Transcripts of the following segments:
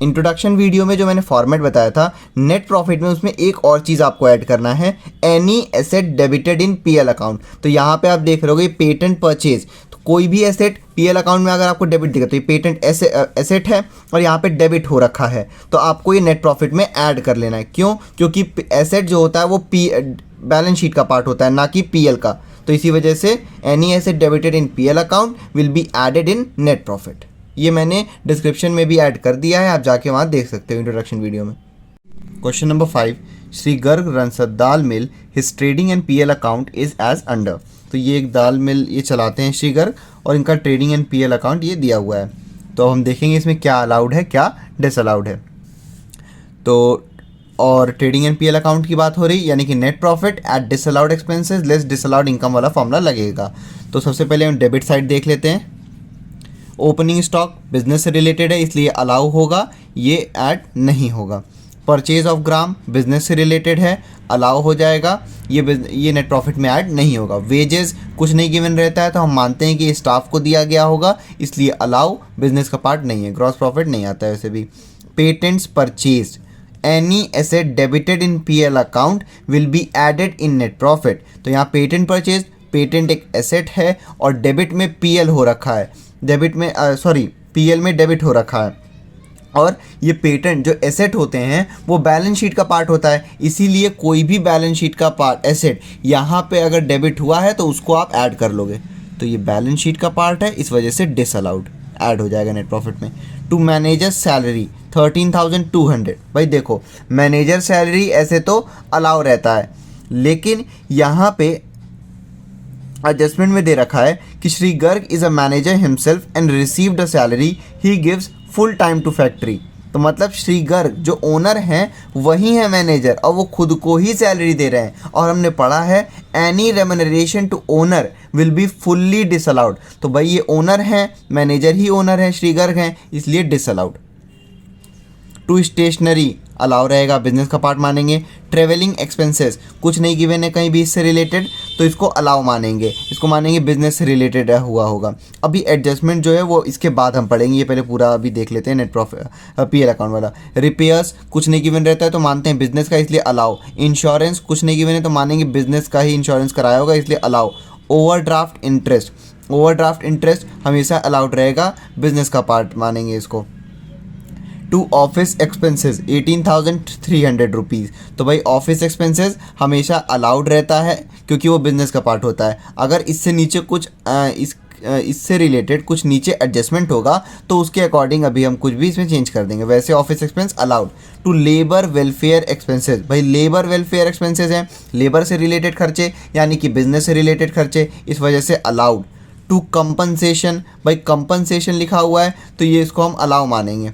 Introduction video में जो मैंने फॉर्मेट बताया था नेट प्रॉफिट में, उसमें एक और चीज़ आपको ऐड करना है, any asset debited in PL account. तो यहाँ पे आप देख रहे होगे पेटेंट परचेज, तो कोई भी एसेट पीएल अकाउंट में अगर आपको डेबिट दिखे तो ये पेटेंट एसेट है और यहाँ पे डेबिट हो रखा है, तो आपको ये नेट प्रॉफिट में ऐड कर लेना है। क्यों? क्योंकि एसेट जो होता है वो बैलेंस शीट का पार्ट होता है, ना कि पीएल का। तो इसी वजह से any asset debited in PL account will be added in net profit. ये मैंने डिस्क्रिप्शन में भी ऐड कर दिया है, आप जाके वहाँ देख सकते हो इंट्रोडक्शन वीडियो में। Question number 5, Shri Garg runs a dal mill, his trading and PL account is as under. तो ये एक दाल मिल ये चलाते हैं श्री गर्ग और इनका ट्रेडिंग एंड पीएल अकाउंट ये दिया हुआ है। तो हम देखेंगे इसमें क्या अलाउड है क्या डिसअलाउड है। तो और ट्रेडिंग एंड पीएल अकाउंट की बात हो रही, यानी कि net profit at disallowed expenses less disallowed income वाला फॉर्मूला लगेगा। तो सबसे पहले हम डेबिट साइड देख लेते हैं। ओपनिंग स्टॉक बिजनेस से रिलेटेड है इसलिए अलाउ होगा, ये ऐड नहीं होगा। परचेज ऑफ ग्राम बिजनेस से रिलेटेड है, अलाउ हो जाएगा, ये नेट प्रॉफिट में ऐड नहीं होगा। वेजेस कुछ नहीं गिवन रहता है तो हम मानते हैं कि स्टाफ को दिया गया होगा इसलिए अलाउ बिजनेस का पार्ट नहीं है, ग्रॉस प्रॉफिट नहीं आता है वैसे भी। Patents purchase, any asset debited in PL account will be added in net profit. तो यहाँ पेटेंट परचेज, पेटेंट एक एसेट है और डेबिट में पीएल हो रखा है, डेबिट में पीएल में डेबिट हो रखा है। और ये पेटेंट जो एसेट होते हैं वो बैलेंस शीट का पार्ट होता है, इसीलिए कोई भी बैलेंस शीट का पार्ट एसेट यहाँ पे अगर डेबिट हुआ है तो उसको आप ऐड कर लोगे। तो ये बैलेंस शीट का पार्ट है, इस वजह से डिसअलाउड ऐड हो जाएगा नेट प्रॉफिट में। To manager salary 13,200। भाई देखो मैनेजर सैलरी ऐसे तो अलाउ रहता है, लेकिन यहाँ पे एडजस्टमेंट में दे रखा है कि Shri Garg is a manager himself and received a salary he gives full time to factory. तो मतलब श्री गर्ग जो ओनर हैं वही है मैनेजर और वो खुद को ही सैलरी दे रहे हैं। और हमने पढ़ा है any remuneration to owner will be fully disallowed. तो भाई ये ओनर हैं, मैनेजर ही ओनर है, श्री गर्ग हैं, इसलिए डिसअलाउड। टू स्टेशनरी अलाउ रहेगा, बिजनेस का पार्ट मानेंगे। ट्रेवलिंग एक्सपेंसेस कुछ नहीं गिवन है कहीं भी इससे रिलेटेड, तो इसको अलाउ मानेंगे, इसको मानेंगे बिजनेस से रिलेटेड हुआ होगा। अभी एडजस्टमेंट जो है वो इसके बाद हम पढ़ेंगे, ये पहले पूरा अभी देख लेते हैं नेट प्रॉफिट पीएल अकाउंट वाला। रिपेयर्स कुछ नहीं गिवन रहता है तो मानते हैं बिजनेस का, इसलिए अलाउ। इंश्योरेंस कुछ नहीं गिवन है तो मानेंगे बिजनेस का ही इंश्योरेंस कराया होगा, इसलिए allow. Overdraft interest, overdraft interest हमेशा अलाउड रहेगा, बिजनेस का पार्ट मानेंगे इसको। To office expenses 18,300 rupees. तो भाई ऑफिस एक्सपेंसेस हमेशा अलाउड रहता है क्योंकि वो बिजनेस का पार्ट होता है। अगर इससे नीचे कुछ इससे रिलेटेड कुछ नीचे एडजस्टमेंट होगा तो उसके अकॉर्डिंग अभी हम कुछ भी इसमें चेंज कर देंगे, वैसे office expense allowed. To labour welfare expenses, भाई लेबर वेलफेयर एक्सपेंसेस हैं, लेबर से रिलेटेड खर्चे यानी कि बिजनेस से रिलेटेड खर्चे, इस वजह से अलाउड। टू कंपनसेशन, भाई कंपनसेशन लिखा हुआ है तो ये इसको हम अलाउ मानेंगे।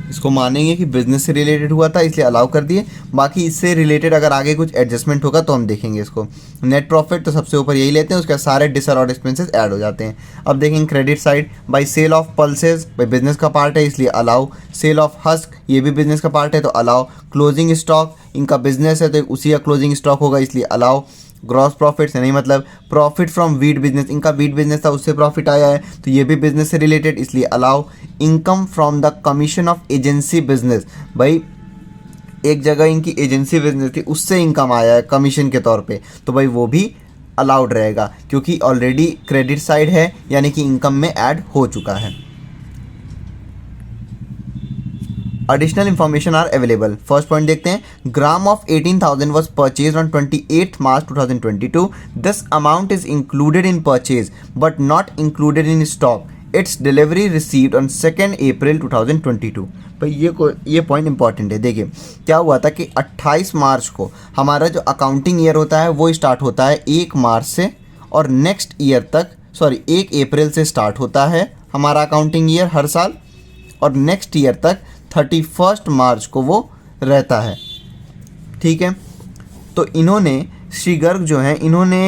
इसको मानेंगे कि बिजनेस से रिलेटेड हुआ था इसलिए अलाउ कर दिए, बाकी इससे रिलेटेड अगर आगे कुछ एडजस्टमेंट होगा तो हम देखेंगे इसको। नेट प्रॉफिट तो सबसे ऊपर यही लेते हैं, उसके सारे डिसअलाउड एक्सपेंसेस ऐड हो जाते हैं। अब देखेंगे credit side, by sale of pulses, भाई बिजनेस का पार्ट है इसलिए अलाउ। सेल ऑफ हस्क ये भी बिजनेस का पार्ट है तो अलाउ। क्लोजिंग स्टॉक इनका बिजनेस है तो उसी का क्लोजिंग स्टॉक होगा इसलिए अलाउ। ग्रॉस प्रॉफिट से नहीं मतलब प्रॉफिट फ्रॉम वीट बिजनेस, इनका वीट बिजनेस था उससे प्रॉफिट आया है तो ये भी बिजनेस से रिलेटेड इसलिए allow. Income from the commission of agency business, भाई एक जगह इनकी एजेंसी बिजनेस थी उससे इनकम आया है कमीशन के तौर पे, तो भाई वो भी अलाउड रहेगा क्योंकि ऑलरेडी क्रेडिट साइड है यानी कि इनकम में ऐड हो चुका है। Additional information are available. First point देखते हैं, gram of 18,000 was purchased on 28th March 2022. This amount is included in purchase but not included in stock. Its delivery received on 2nd April 2022. भाई ये point important है। देखिए क्या हुआ था कि 28 मार्च को हमारा जो अकाउंटिंग ईयर होता है वो स्टार्ट होता है 1 मार्च से और नेक्स्ट ईयर तक 1 अप्रैल से स्टार्ट होता है हमारा अकाउंटिंग ईयर हर साल और नेक्स्ट ईयर तक 31 मार्च को वो रहता है, ठीक है। तो इन्होंने श्री गर्ग जो हैं इन्होंने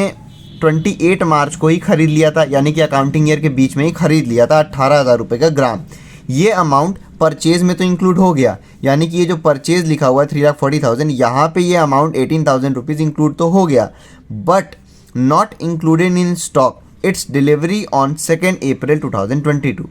28 मार्च को ही ख़रीद लिया था, यानी कि अकाउंटिंग ईयर के बीच में ही ख़रीद लिया था 18,000 रुपये का ग्राम। ये अमाउंट परचेज़ में तो इंक्लूड हो गया, यानी कि ये जो परचेज़ लिखा हुआ है 3,40,000 यहाँ पे ये अमाउंट 18,000 रुपीज़ इंक्लूड तो हो गया, but not included in stock. It's delivery on 2 अप्रैल 2022।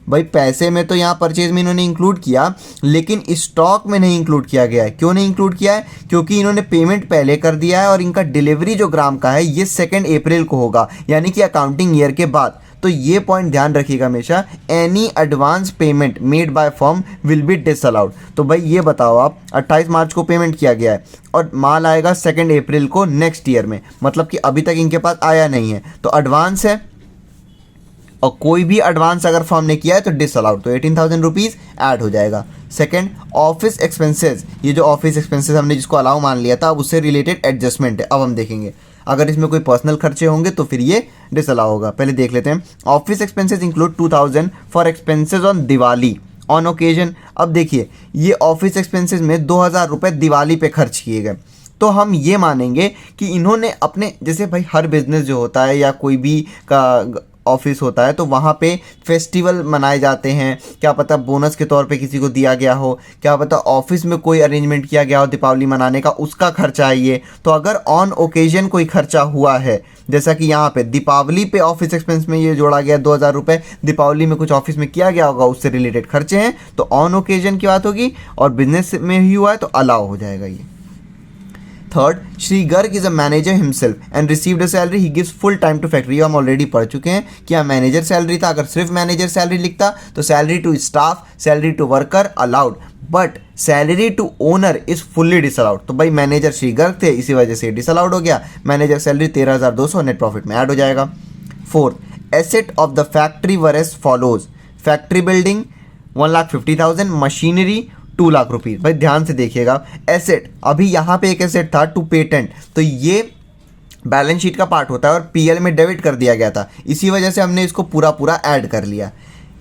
भाई पैसे में तो यहाँ परचेज में इन्होंने इंक्लूड किया, लेकिन स्टॉक में नहीं इंक्लूड किया गया है। क्यों नहीं इंक्लूड किया है? क्योंकि इन्होंने पेमेंट पहले कर दिया है और इनका डिलीवरी जो ग्राम का है ये 2 अप्रैल को होगा, यानी कि अकाउंटिंग ईयर के बाद। तो ये पॉइंट ध्यान रखिएगा हमेशा, any advance payment made by firm will be disallowed. तो भाई ये बताओ आप, 28 मार्च को पेमेंट किया गया है और माल आएगा 2 अप्रैल को नेक्स्ट ईयर में, मतलब कि अभी तक इनके पास आया नहीं है, तो एडवांस है। और कोई भी एडवांस अगर फर्म ने किया है तो डिसअलाउड, तो 18,000 रुपीज़ ऐड हो जाएगा। सेकंड, ऑफिस एक्सपेंसेस, ये जो ऑफिस एक्सपेंसेस हमने जिसको अलाउ मान लिया था, अब उससे रिलेटेड एडजस्टमेंट है। अब हम देखेंगे अगर इसमें कोई पर्सनल खर्चे होंगे तो फिर ये डिसअलाउ होगा। पहले देख लेते हैं। Office expenses include 2,000 for expenses on Diwali on occasion. अब देखिए ये ऑफिस एक्सपेंसेस में 2,000 रुपये दिवाली पे खर्च किए गए, तो हम ये मानेंगे कि इन्होंने अपने, जैसे भाई हर बिजनेस जो होता है या कोई भी का ऑफिस होता है तो वहाँ पे फेस्टिवल मनाए जाते हैं, क्या पता बोनस के तौर पे किसी को दिया गया हो, क्या पता ऑफिस में कोई अरेंजमेंट किया गया हो दीपावली मनाने का, उसका खर्चा है ये। तो अगर ऑन ओकेजन कोई खर्चा हुआ है, जैसा कि यहाँ पे दीपावली पे ऑफिस एक्सपेंस में ये जोड़ा गया 2,000 रुपये, दीपावली में कुछ ऑफिस में किया गया होगा, उससे रिलेटेड खर्चे हैं, तो ऑन ओकेजन की बात होगी और बिजनेस में ही हुआ है तो अलाउ हो जाएगा ये। Third, Shri Garg is a manager himself and received a salary, he gives full time to factory. हम ऑलरेडी पढ़ चुके हैं कि यहाँ मैनेजर सैलरी था, अगर सिर्फ मैनेजर सैलरी लिखता तो salary to staff, salary to worker allowed, but salary to owner is fully disallowed. तो भाई मैनेजर श्री गर्ग थे, इसी वजह से डिसअलाउड हो गया। मैनेजर सैलरी 13,200 नेट प्रॉफिट में ऐड हो जाएगा। Fourth, asset of the factory were as follows, factory building 1,50,000, machinery 2 lakh rupees. भाई ध्यान से देखिएगा, एसेट, अभी यहाँ पे एक एसेट था टू पेटेंट, तो ये बैलेंस शीट का पार्ट होता है और पीएल में डेबिट कर दिया गया था, इसी वजह से हमने इसको पूरा पूरा ऐड कर लिया।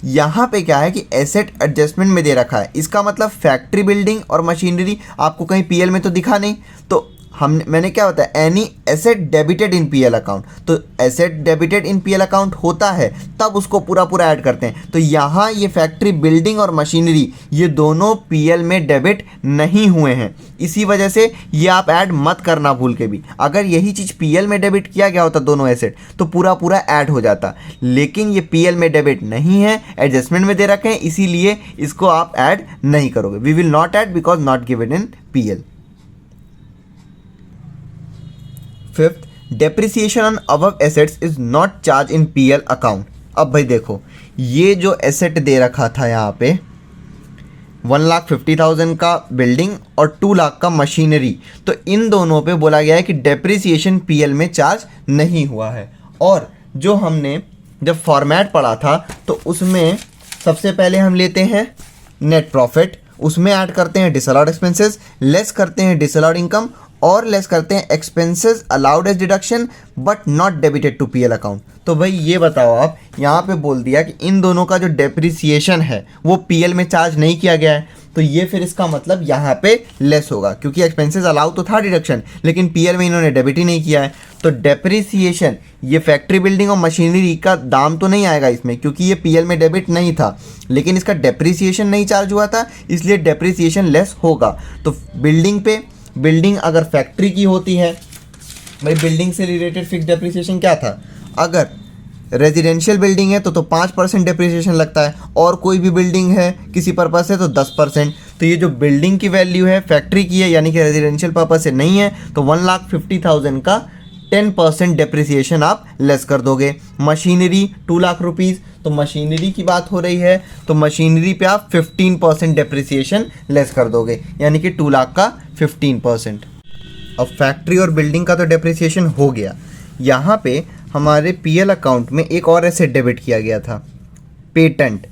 यहाँ पे क्या है कि एसेट एडजस्टमेंट में दे रखा है, इसका मतलब फैक्ट्री बिल्डिंग और मशीनरी आपको कहीं पीएल में तो दिखा नहीं, तो मैंने क्या होता है any asset debited in PL account, तो asset debited in PL account होता है तब उसको पूरा पूरा ऐड करते हैं। तो यहाँ ये फैक्ट्री बिल्डिंग और मशीनरी ये दोनों पीएल में डेबिट नहीं हुए हैं, इसी वजह से ये आप ऐड मत करना भूल के भी। अगर यही चीज़ पीएल में डेबिट किया गया होता दोनों एसेट तो पूरा पूरा ऐड हो जाता, लेकिन ये पीएल में डेबिट नहीं है, एडजस्टमेंट में दे रखे हैं, इसीलिए इसको आप ऐड नहीं करोगे। We will not add because not given in PL. Fifth, depreciation on above assets is not charge in PL account. अब भाई देखो ये जो एसेट दे रखा था यहाँ पे 1,50,000 का बिल्डिंग और 2 लाख का मशीनरी, तो इन दोनों पे बोला गया है कि डेप्रिसिएशन पीएल में चार्ज नहीं हुआ है। और जो हमने जब फॉर्मेट पढ़ा था तो उसमें सबसे पहले हम लेते हैं नेट प्रॉफिट, उसमें ऐड करते हैं डिसअलाउड एक्सपेंसेस, लेस करते हैं डिसअलाउड इनकम और लेस करते हैं expenses allowed as deduction but not debited to PL account. तो भाई ये बताओ आप, यहाँ पे बोल दिया कि इन दोनों का जो डेप्रिसिएशन है वो पीएल में चार्ज नहीं किया गया है, तो ये फिर इसका मतलब यहाँ पे लेस होगा, क्योंकि एक्सपेंसेस अलाउ तो था डिडक्शन, लेकिन पीएल में इन्होंने डेबिट ही नहीं किया है। तो डेप्रिसिएशन ये फैक्ट्री बिल्डिंग और मशीनरी का दाम तो नहीं आएगा इसमें, क्योंकि ये पीएल में डेबिट नहीं था, लेकिन इसका डेप्रिसिएशन नहीं चार्ज हुआ था, इसलिए डेप्रिसिएशन लेस होगा। तो बिल्डिंग अगर फैक्ट्री की होती है, भाई बिल्डिंग से रिलेटेड फिक्स डेप्रिसिएशन क्या था, अगर रेजिडेंशियल बिल्डिंग है तो 5% डेप्रिसिएशन लगता है, और कोई भी बिल्डिंग है किसी पर्पस से तो 10%। तो ये जो बिल्डिंग की वैल्यू है फैक्ट्री की है, यानी कि रेजिडेंशियल पर्पस से नहीं है, तो 1,50,000 का 10% डेप्रिसिएशन आप लेस कर दोगे। मशीनरी 2 लाख रुपीज़, तो मशीनरी की बात हो रही है तो मशीनरी पे आप 15% डेप्रिसिएशन लेस कर दोगे, यानी कि 2 लाख का 15%। अब फैक्ट्री और बिल्डिंग का तो डेप्रिसिएशन हो गया। यहाँ पे हमारे पीएल अकाउंट में एक और एसेट डेबिट किया गया था, patent,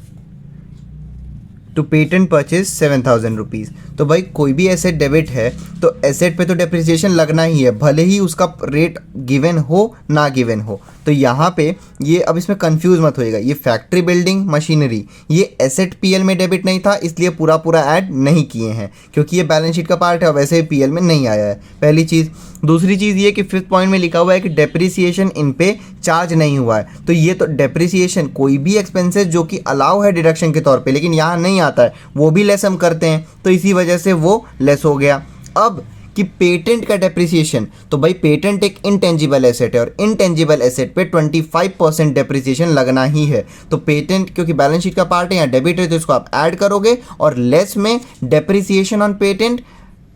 to patent purchase 7,000 rupees. तो भाई कोई भी एसेट डेबिट है तो एसेट पे तो डेप्रिसिएशन लगना ही है, भले ही उसका रेट गिवन हो ना गिवन हो। तो यहाँ पे ये, अब इसमें कंफ्यूज मत होइएगा, ये फैक्ट्री बिल्डिंग मशीनरी ये एसेट पीएल में डेबिट नहीं था, इसलिए पूरा पूरा ऐड नहीं किए हैं, क्योंकि ये बैलेंस शीट का पार्ट है और वैसे ही पीएल में नहीं आया है, पहली चीज़। दूसरी चीज़ ये कि 5th पॉइंट में लिखा हुआ है कि डेप्रिसिएशन इन पे चार्ज नहीं हुआ है, तो ये तो डेप्रिसिएशन कोई भी एक्सपेंसेस जो कि अलाउ है डिडक्शन के तौर पे लेकिन यहाँ नहीं आता है वो भी लेस हम करते हैं, तो इसी वजह से वो लेस हो गया। अब कि पेटेंट का डेप्रिसिएशन, तो भाई पेटेंट एक इंटेंजिबल एसेट है और इंटेंजिबल एसेट पे 25% डेप्रिसिएशन लगना ही है। तो पेटेंट क्योंकि बैलेंस शीट का पार्ट है, यहाँ डेबिट है, तो इसको आप ऐड करोगे और लेस में डेप्रिसिएशन ऑन पेटेंट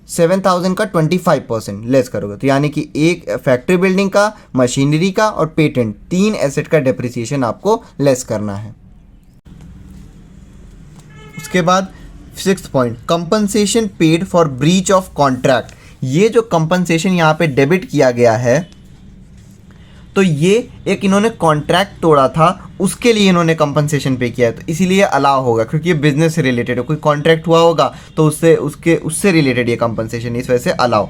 7,000 का 25% लेस करोगे। तो यानी कि एक फैक्ट्री बिल्डिंग का, मशीनरी का और पेटेंट, 3 एसेट का डेप्रिसिएशन आपको लेस करना है। उसके बाद 6th point, compensation paid for breach of contract. ये जो कंपनसेशन यहाँ पे डेबिट किया गया है, तो ये एक इन्होंने कॉन्ट्रैक्ट तोड़ा था, उसके लिए इन्होंने कंपनसेशन पे किया है, तो इसीलिए अलाउ होगा क्योंकि ये बिजनेस से रिलेटेड है। कोई कॉन्ट्रैक्ट हुआ होगा तो उससे रिलेटेड ये कंपनसेशन, इस वजह से allow.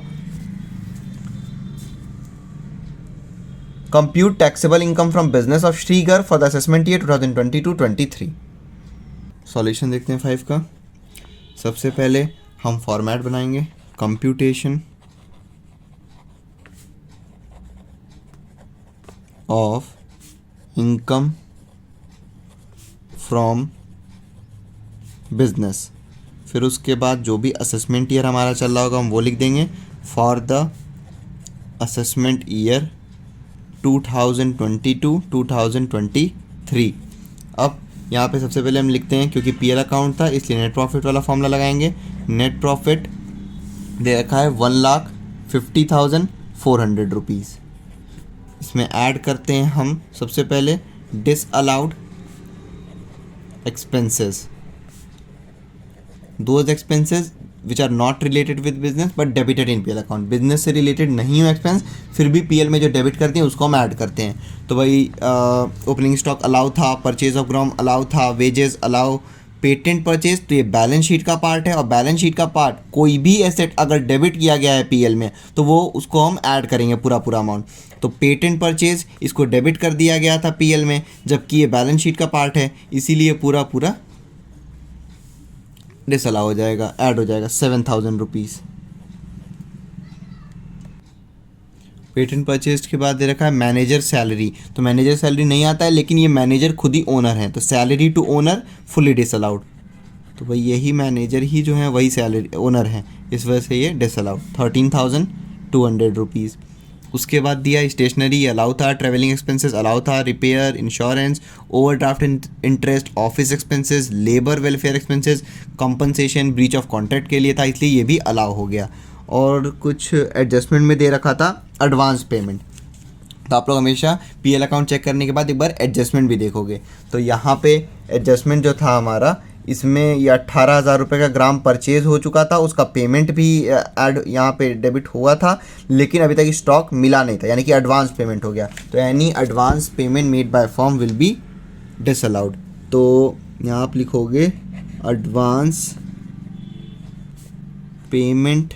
Compute taxable income from business of Shrigar for the assessment year 2022-23। Solution देखते हैं 5 का। सबसे पहले हम फॉर्मेट बनाएंगे, computation of income from business, फिर उसके बाद जो भी असेसमेंट ईयर हमारा चल रहा होगा हम वो लिख देंगे, फॉर द असेसमेंट ईयर 2022-2023। अब यहाँ पे सबसे पहले हम लिखते हैं, क्योंकि पीएल अकाउंट था इसलिए नेट प्रॉफिट वाला फॉर्मूला लगाएंगे। नेट प्रॉफिट दे रखा है 1,50,400 रुपीज़। इसमें ऐड करते हैं हम सबसे पहले disallowed expenses, those expenses which are not related with business but debited in PL account. Business से रिलेटेड नहीं हो एक्सपेंस, फिर भी पीएल में जो डेबिट करते हैं उसको हम ऐड करते हैं। तो भाई ओपनिंग स्टॉक अलाउ था, परचेज ऑफ ग्राम अलाउ था, वेजेस अलाउ, पेटेंट परचेज, तो ये बैलेंस शीट का पार्ट है और बैलेंस शीट का पार्ट कोई भी एसेट अगर डेबिट किया गया है पीएल में तो वो उसको हम ऐड करेंगे पूरा अमाउंट। तो पेटेंट परचेज इसको डेबिट कर दिया गया था पीएल में, जबकि ये बैलेंस शीट का पार्ट है, इसीलिए पूरा डिसअलाउ हो जाएगा, ऐड हो जाएगा 7,000 रुपीज़। पेटेंट परचेज के बाद दे रखा है मैनेजर सैलरी, तो मैनेजर सैलरी नहीं आता है लेकिन ये मैनेजर खुद ही ओनर है, तो salary to owner fully disallowed. तो भाई यही मैनेजर ही जो है वही सैलरी ओनर है, इस वजह से ये डिसअलाउड 13,200 रुपीज़। उसके बाद दिया स्टेशनरी अलाउ था, ट्रैवलिंग एक्सपेंसेस अलाउ था, repair, insurance, overdraft interest, office expenses, labour welfare expenses, compensation breach of contract के लिए था इसलिए ये भी अलाउ हो गया। और कुछ एडजस्टमेंट में दे रखा था एडवांस पेमेंट, तो आप लोग हमेशा पीएल अकाउंट चेक करने के बाद एक बार एडजस्टमेंट भी देखोगे। तो यहाँ पे एडजस्टमेंट जो था हमारा, इसमें ये 18,000 रुपये का ग्राम परचेज हो चुका था, उसका पेमेंट भी ऐड यहाँ पे डेबिट हुआ था, लेकिन अभी तक स्टॉक मिला नहीं था, यानी कि एडवांस पेमेंट हो गया। तो any advance payment made by firm will be disallowed. तो यहाँ आप लिखोगे advance payment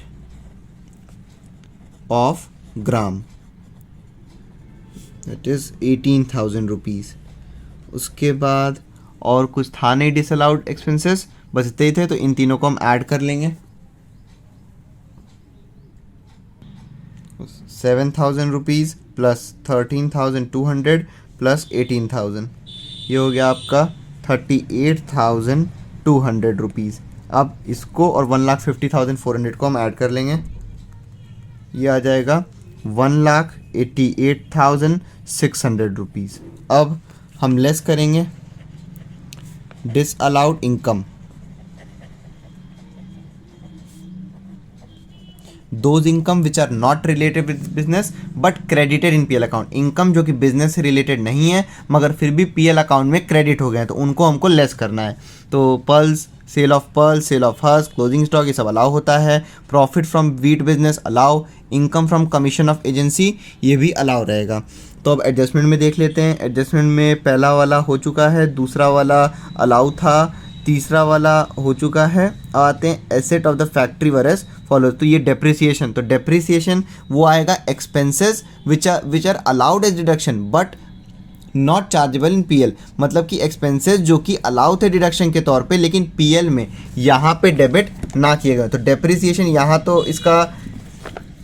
of gram, that is 18,000 rupees. उसके बाद और कुछ था नहीं डिसअलाउड एक्सपेंसेस, बस इतने ही थे, तो इन तीनों को हम ऐड कर लेंगे। 7,000 रुपीज़ प्लस 13,200 प्लस 18,000, ये हो गया आपका 38,200 रुपीज़। अब इसको और 1,50,400 को हम ऐड कर लेंगे, ये आ जाएगा 1,88,600 रुपीज़। अब हम लेस करेंगे disallowed income, those income which are not related with business but credited in PL account. Income जो कि बिजनेस से रिलेटेड नहीं है मगर फिर भी पीएल अकाउंट में क्रेडिट हो गए हैं, तो उनको हमको लेस करना है। तो pearls, sale of pearl, sale of hers, closing stock, ये सब अलाउ होता है। Profit from wheat business allow, income from commission of agency ये भी अलाउ रहेगा। तो अब एडजस्टमेंट में देख लेते हैं। एडजस्टमेंट में पहला वाला हो चुका है, दूसरा वाला अलाउ था, तीसरा वाला हो चुका है। अब आते हैं asset of the factory whereas follow, तो ये डेप्रिसिएशन, तो डेप्रिसिएशन वो आएगा expenses which are allowed as deduction but not chargeable in PL, मतलब कि एक्सपेंसेस जो कि अलाउ थे डिडक्शन के तौर पे लेकिन पीएल में यहाँ पे डेबिट ना किए गए। तो डेप्रिसिएशन यहाँ तो इसका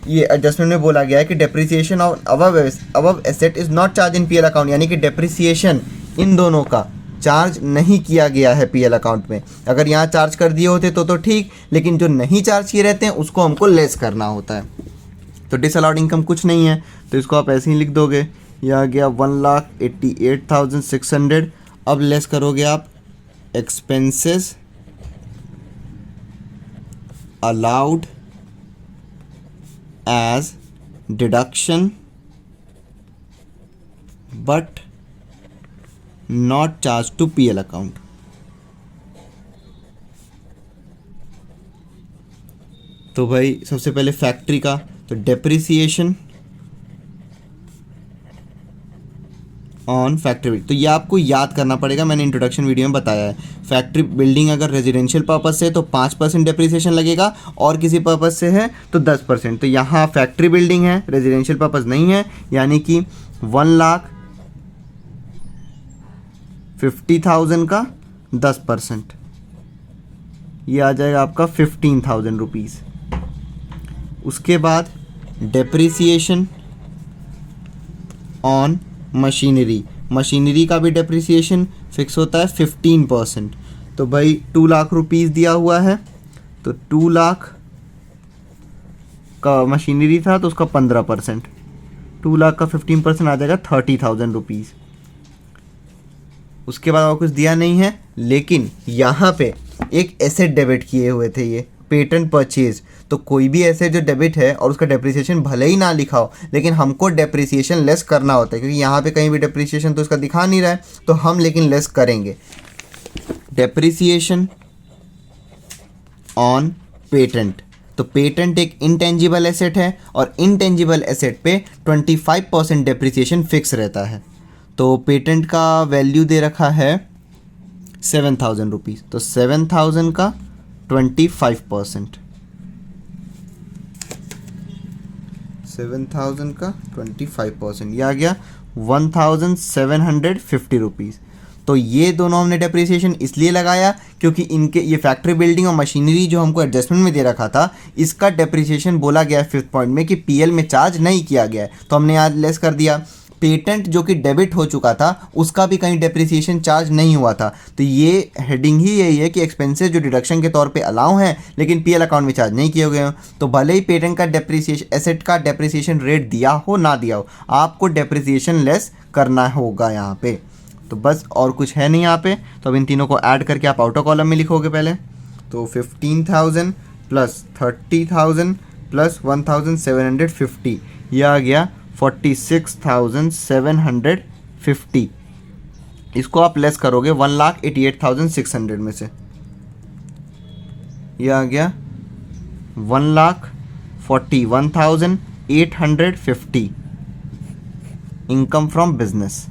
ये एडजस्टमेंट में बोला गया है कि depreciation of above asset is not charge in PL account, यानी कि डेप्रिसिएशन इन दोनों का चार्ज नहीं किया गया है पीएल अकाउंट में। अगर यहाँ चार्ज कर दिए होते तो ठीक, लेकिन जो नहीं चार्ज किए रहते हैं उसको हमको लेस करना होता है। तो डिसअलाउड इनकम कुछ नहीं है, तो इसको आप ऐसे ही लिख दोगे। यह आ गया 1,88,600। अब लेस करोगे आप expenses allowed as deduction but not charged to PL account. तो भाई सबसे पहले फैक्ट्री का, तो डेप्रिसिएशन ऑन फैक्ट्री, तो ये आपको याद करना पड़ेगा, मैंने इंट्रोडक्शन वीडियो में बताया है। फैक्ट्री बिल्डिंग अगर रेजिडेंशियल पर्पस से है तो 5% डेप्रिसिएशन लगेगा, और किसी पर्पस से है तो 10%। तो यहाँ फैक्ट्री बिल्डिंग है, रेजिडेंशियल पर्पस नहीं है, यानी कि 1,50,000 का 10%, ये आ जाएगा आपका 15,000 रुपीज़। उसके बाद डेप्रिसिएशन ऑन मशीनरी, मशीनरी का भी डेप्रिसिएशन फिक्स होता है 15%। तो भाई 2 लाख रुपीज़ दिया हुआ है, तो 2 लाख का मशीनरी था तो उसका 15%, 2 लाख का 15% आ जाएगा 30,000 रुपीज़। उसके बाद और कुछ दिया नहीं है, लेकिन यहाँ पे एक एसेट डेबिट किए हुए थे, ये पेटेंट परचेज। तो कोई भी एसेट जो डेबिट है और उसका डेप्रिसिएशन भले ही ना लिखा हो, लेकिन हमको डेप्रिसिएशन लेस करना होता है, क्योंकि यहाँ पे कहीं भी डेप्रिसिएशन तो इसका दिखा नहीं रहा है, तो हम लेकिन लेस करेंगे। डेप्रिसिएशन ऑन पेटेंट, तो पेटेंट एक इंटेंजिबल एसेट है और इंटेंजिबल एसेट पे 25% डेप्रिसिएशन फिक्स रहता है। तो पेटेंट का वैल्यू दे रखा है 7,000 रुपीज़, तो 7,000 का 25%, 7,000 का 25%, यह आ गया 1,750 रुपीज़। तो ये दोनों हमने डेप्रिसिएशन इसलिए लगाया क्योंकि इनके ये फैक्ट्री बिल्डिंग और मशीनरी जो हमको एडजस्टमेंट में दे रखा था, इसका डेप्रिसिएशन बोला गया है 5th पॉइंट में कि पीएल में चार्ज नहीं किया गया है, तो हमने यहाँ लेस कर दिया। पेटेंट जो कि डेबिट हो चुका था उसका भी कहीं डेप्रिसिएशन चार्ज नहीं हुआ था, तो ये हेडिंग ही यही है कि एक्सपेंसेस जो डिडक्शन के तौर पे अलाउ हैं लेकिन पीएल अकाउंट में चार्ज नहीं किए गए हो। तो भले ही पेटेंट का डेप्रिसिएशन एसेट का डेप्रिसिएशन रेट दिया हो ना दिया हो, आपको डेप्रिसिएशन लेस करना होगा यहाँ पे। तो बस और कुछ है नहीं यहाँ पे। तो अब इन तीनों को ऐड करके आप आउटर कॉलम में लिखोगे पहले, तो 15,000 प्लस 30,000 प्लस 1,750, यह आ गया 46,750। इसको आप लेस करोगे 1,88,600 में से, यह आ गया 1,41,850 इनकम फ्रॉम बिजनेस।